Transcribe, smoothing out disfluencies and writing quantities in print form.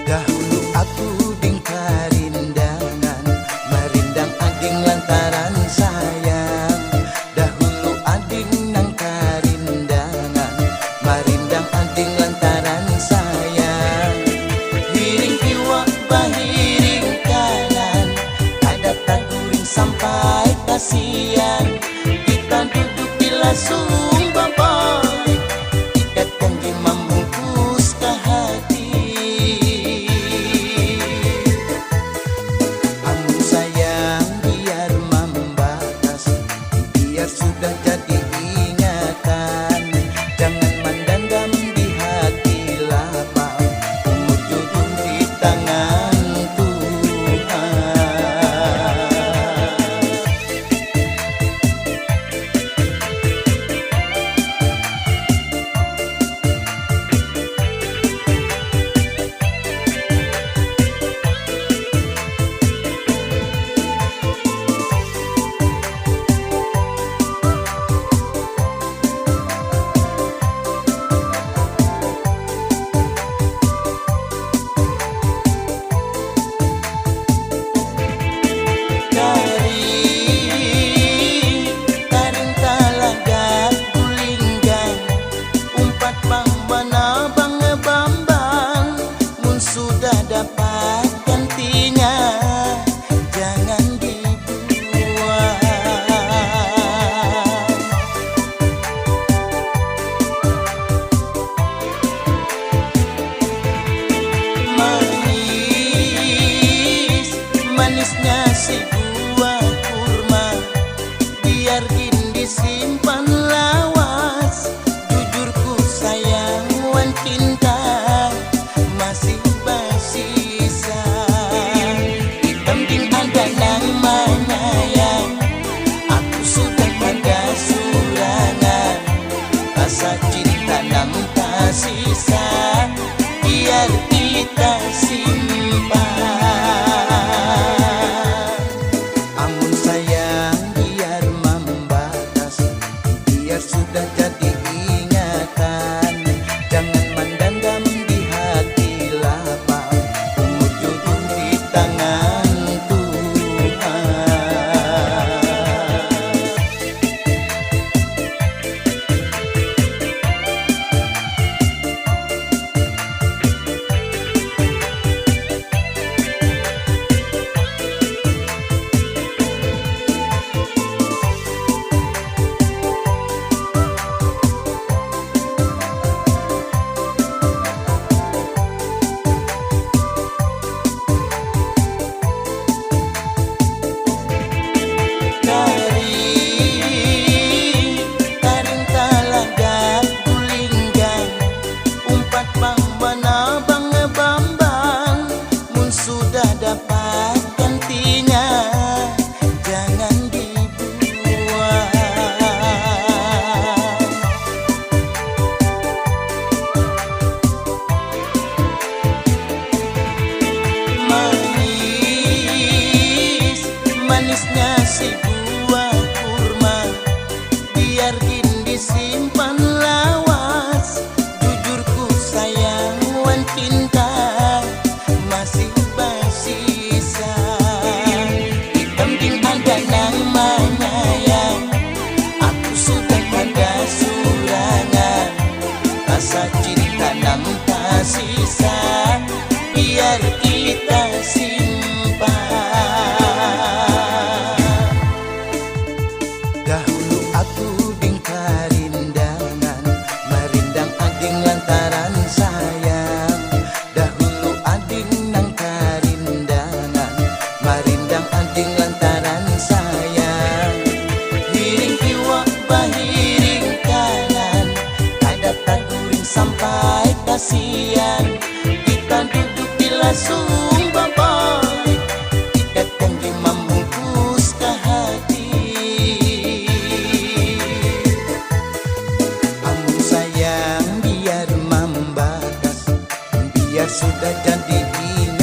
Dahulu aku ding karindangan, merindang ading lantaran sayang. Dahulu ading nang karindangan, merindang ading lantaran sayang. Hiring kiwa bahiring kanan, ada taguring sampai kasihan. Kita duduk di lasung babai, ikat janji membungkus ke hati. Sudah jadi ingatan, jangan mandang di hati lapang, umur jodoh di tangan Tuhan. Sudah dapat gantinya, jangan dibuang. Manis, manisnya si buah kurma, biar disimpan lawas. Jujurku sayang wan cinta masih bersisa. Hitam din ada nang menyayang, aku sudah pada surangan. Rasa cinta nang tak sisa, biar kita simpan. Amun sayang biar membatas, biar sudah jadi ingatan. Jangan mandang di hati lapang, umur jodoh di tangan Tuhan. Sudah dapat gantinya, jangan dibuang. Manis, manisnya si buah kurma, biar disimpan lawas. Jujurku sayang wan cinta masih bersisa. Hitam din ada nang menyayang, aku sudah pada surangan. Rasa cinta nang tak sisa, biar kita simpan. Dahulu aku ding karindangan, merindang ading lantaran sayang. Dahulu ading nang karindangan, merindang ading lantaran sayang. Hiring kiwa bahiring kanan, ada taguring sampai kasihan. Kita duduk di lasung dan dihina.